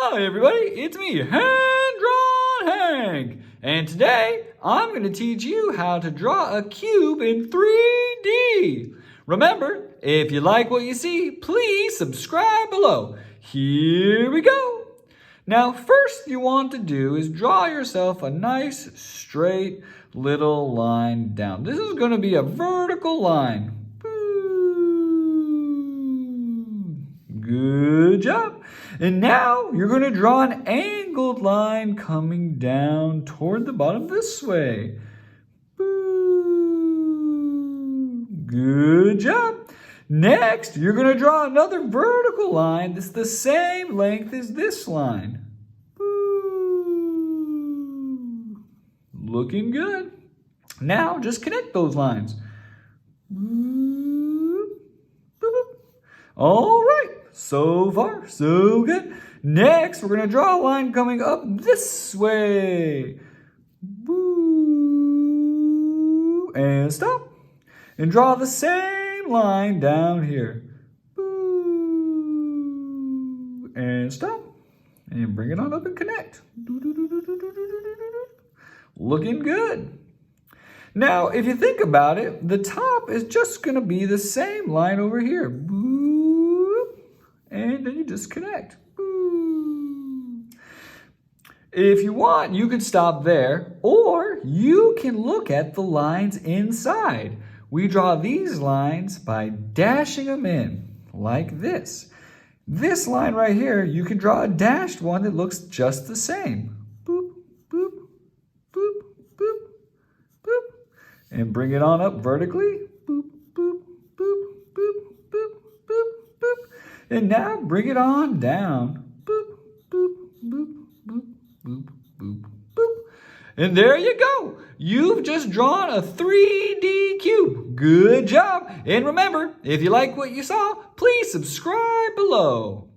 Hi everybody, it's me, Hand-Drawn Hank. And today, I'm going to teach you how to draw a cube in 3D. Remember, if you like what you see, please subscribe below. Here we go. Now, first you want to do is draw yourself a nice, straight little line down. This is going to be a vertical line. Good job. And now you're going to draw an angled line coming down toward the bottom this way. Good job. Next, you're going to draw another vertical line that's the same length as this line. Looking good. Now, just connect those lines. All right. So far, so good. Next, we're going to draw a line coming up this way. Boo, and stop. And draw the same line down here. Boo, and stop. And bring it on up and connect. Looking good. Now, if you think about it, the top is just going to be the same line over here. Boo. And then you just connect. If you want, you could stop there, or you can look at the lines inside. We draw these lines by dashing them in, like this. This line right here, you can draw a dashed one that looks just the same. Boop, boop, boop, boop, boop. And bring it on up vertically. Boop, boop, boop, boop, boop, boop, boop. And now bring it on down. Boop, boop, boop, boop, boop, boop, boop. And there you go. You've just drawn a 3D cube. Good job. And remember, if you like what you saw, please subscribe below.